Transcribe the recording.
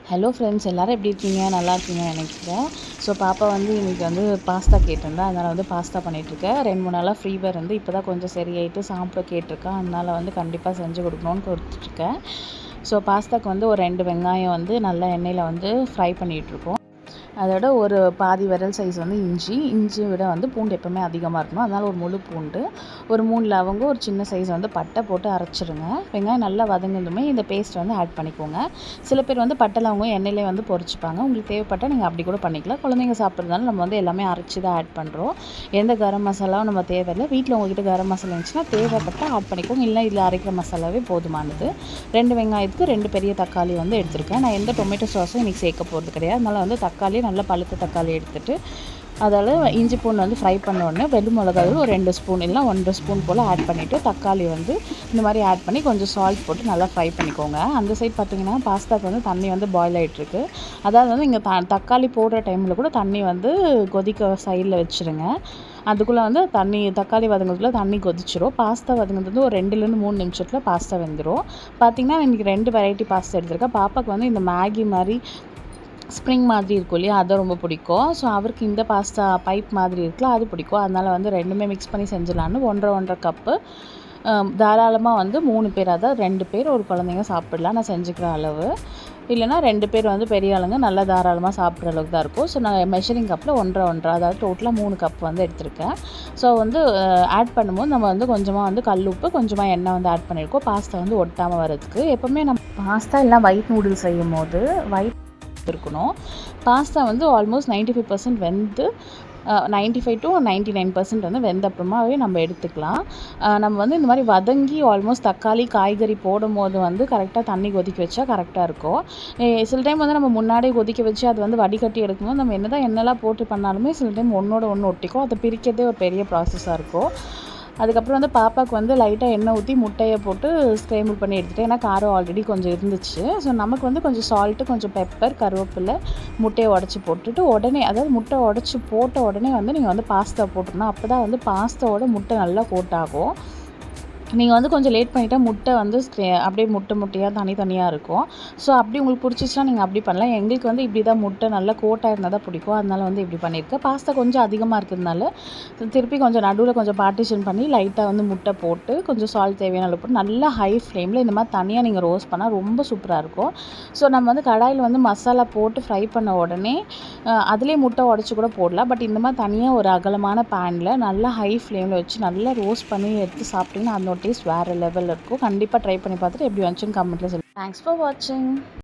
Hello friends, எல்லோரும் எப்படி இருக்கீங்க? நல்லா இருக்கீங்க நினைக்கிறேன். ஸோ பாப்பா வந்து இன்றைக்கி வந்து பாஸ்தா கேட்டிருந்தா, அதனால் வந்து பாஸ்தா பண்ணிகிட்ருக்கேன். 2-3 நாளாக ஃபீவர் இருந்து இப்போ தான் கொஞ்சம் சரியாயிட்டு சாப்பிட கேட்டிருக்கா. அதனால் வந்து கண்டிப்பாக செஞ்சு கொடுக்கணும்னு கொடுத்துட்ருக்கேன். ஸோ பாஸ்தாக்கு வந்து ஒரு 2 வெங்காயம் வந்து நல்லா எண்ணெயில் வந்து ஃப்ரை பண்ணிகிட்ருக்கோம். அதோட ஒரு பாதி விரல் சைஸ் வந்து இஞ்சியை விட வந்து பூண்டு எப்போவுமே அதிகமாக இருக்கணும். அதனால் ஒரு முழு பூண்டு, ஒரு 3 லவங்கம், ஒரு சின்ன சைஸ் வந்து பட்டை போட்டு அரைச்சிருங்க. வெங்காயம் நல்லா வதங்கினதுமே இந்த பேஸ்ட் வந்து ஆட் பண்ணிக்கோங்க. சில பேர் வந்து பட்டை லவங்கம் எண்ணெயிலே வந்து பொரிச்சுப்பாங்க. உங்களுக்கு தேவைப்பட்டால் நீங்கள் அப்படி கூட பண்ணிக்கலாம். குழந்தைங்க சாப்பிட்றதுனால நம்ம வந்து எல்லாமே அரைச்சி தான் ஆட் பண்ணுறோம். எந்த கரம் மசாலாவும் நம்ம தேவையில்லை. வீட்டில் உங்கள்கிட்ட கரம் மசாலா இருந்துச்சுன்னா தேவைப்பட்டால் ஆட் பண்ணிக்கோங்க. இல்லை இதில் அரைக்கிற மசாலாவே போதுமானது. 2 வெங்காயத்துக்கு 2 பெரிய தக்காளி வந்து எடுத்திருக்கேன். நான் எந்த டொமேட்டோ சாஸும் இன்றைக்கி சேர்க்க போகிறது கிடையாது. அதனால் வந்து தக்காளி நல்லா பழுத்த தக்காளி எடுத்துகிட்டு அதில் இஞ்சி பூண்டு வந்து ஃப்ரை பண்ண உடனே வெள்ளை மிளகாய் ஒரு 2 ஸ்பூன் இல்லை 1.5 ஸ்பூன் போல் ஆட் பண்ணிவிட்டு தக்காளி வந்து இந்த மாதிரி ஆட் பண்ணி கொஞ்சம் சால்ட் போட்டு நல்லா ஃப்ரை பண்ணிக்கோங்க. அந்த சைட் பார்த்திங்கன்னா பாஸ்தாக்கு வந்து தண்ணி வந்து பாயில் ஆகிட்டுருக்கு. அதாவது வந்து இங்கே தக்காளி போடுற டைமில் கூட தண்ணி வந்து கொதிக்க சைடில் வச்சுருங்க. அதுக்குள்ளே வந்து தக்காளி வதங்கிறதுக்குள்ள தண்ணி கொதிச்சிரும். பாஸ்தா வதங்கிறது வந்து ஒரு 2லேருந்து 3 நிமிஷத்தில் பாஸ்தா வெந்துடும். பார்த்திங்கன்னா இன்றைக்கி 2 வெரைட்டி பாஸ்தா எடுத்திருக்கேன். பாப்பாவுக்கு வந்து இந்த மேகி மாதிரி ஸ்ப்ரிங் மாதிரி இருக்கும் இல்லையா, அது ரொம்ப பிடிக்கும். ஸோ அவருக்கு இந்த பாஸ்தா பைப் மாதிரி இருக்குல்ல, அது பிடிக்கும். அதனால் வந்து 2மே மிக்ஸ் பண்ணி செஞ்சிடலான்னு 1.5 கப்பு தாராளமாக வந்து 3 பேர், அதாவது 2 பேர் ஒரு குழந்தைங்க சாப்பிடலாம். நான் செஞ்சுக்கிற அளவு இல்லைனா 2 பேர் வந்து பெரிய ஆளுங்க நல்லா தாராளமாக சாப்பிட்ற அளவுக்கு தான் இருக்கும். ஸோ நான் மெஷரிங் கப்பில் 1.5 அதாவது டோட்டலாக 3 கப் வந்து எடுத்திருக்கேன். ஸோ வந்து ஆட் பண்ணும்போது நம்ம வந்து கொஞ்சமாக வந்து கல் உப்பு, கொஞ்சமாக எண்ணெய் வந்து ஆட் பண்ணியிருக்கோம். பாஸ்தா வந்து ஒட்டாமல் வரதுக்கு. எப்போவுமே நம்ம பாஸ்தா இல்லை ஒயிட் நூடுல்ஸ் செய்யும் போது இருக்கணும். பாஸ்தா வந்து ஆல்மோஸ்ட் 95% வெந்து 95 to 99% வந்து வெந்த அப்புறமாவே நம்ம எடுத்துக்கலாம். நம்ம வந்து இந்த மாதிரி வதங்கி ஆல்மோஸ்ட் தக்காளி காய்கறி போடும்போது வந்து கரெக்டாக தண்ணி கொதிக்க வச்சா கரெக்டாக இருக்கும். சில டைம் வந்து நம்ம முன்னாடியே கொதிக்க வச்சு அது வந்து வடிகட்டி எடுக்கும்போது நம்ம என்னெல்லாம் போட்டு பண்ணாலுமே சில டைம் ஒன்றோட ஒன்று ஒட்டிக்கும். அதை பிரிக்கிறதே ஒரு பெரிய ப்ராசஸாக இருக்கும். அதுக்கப்புறம் வந்து பாப்பாவுக்கு வந்து லைட்டாக எண்ணெய் ஊற்றி முட்டையை போட்டு ஸ்க்ரேம்பிள் பண்ணி எடுத்துகிட்டேன். ஏன்னா காரம் ஆல்ரெடி கொஞ்சம் இருந்துச்சு. ஸோ நமக்கு வந்து கொஞ்சம் சால்ட்டு, கொஞ்சம் பெப்பர், கருவேப்பிலை, முட்டையை உடச்சி போட்டுட்டு உடனே, அதாவது முட்டை உடச்சி போட்ட உடனே வந்து நீங்கள் வந்து பாஸ்தா போட்டுருணும். அப்போ தான் வந்து பாஸ்தாவோட முட்டை நல்லா கோட் ஆகும். நீங்கள் வந்து கொஞ்சம் லேட் பண்ணிவிட்டால் முட்டை வந்து அப்படியே முட்டையாக தனித்தனியாக இருக்கும். ஸோ அப்படி உங்களுக்கு பிடிச்சிச்சுன்னா நீங்கள் அப்படி பண்ணலாம். எங்களுக்கு வந்து இப்படி தான் முட்டை நல்லா கோட்டாக இருந்தால் தான் பிடிக்கும். அதனால் வந்து இப்படி பண்ணியிருக்கேன். பாஸ்தா கொஞ்சம் அதிகமாக இருக்கிறதுனால திருப்பி கொஞ்சம் நடுவில் கொஞ்சம் பார்ட்டிஷன் பண்ணி லைட்டாக வந்து முட்டை போட்டு கொஞ்சம் சால்ட் தேவையான அளவு போட்டு நல்லா ஹை ஃப்ளேமில் இந்த மாதிரி தனியாக நீங்கள் ரோஸ்ட் பண்ணால் ரொம்ப சூப்பராக இருக்கும். ஸோ நம்ம வந்து கடாயில் வந்து மசாலா போட்டு ஃப்ரை பண்ண உடனே அதிலே முட்டை உடச்சி கூட போடலாம். பட் இந்த மாதிரி தனியாக ஒரு அகலமான பேனில் நல்லா ஹை ஃப்ளேமில் வச்சு நல்லா ரோஸ்ட் பண்ணி எடுத்து சாப்பிட்டிங்கன்னா அதோட டேஸ்ட் வேறு லெவலில் இருக்கும். கண்டிப்பாக ட்ரை பண்ணி பார்த்துட்டு எப்படி வந்துச்சுன்னு கமெண்ட்டில் சொல்லுங்கள். தேங்க்ஸ் ஃபார் வாட்சிங்.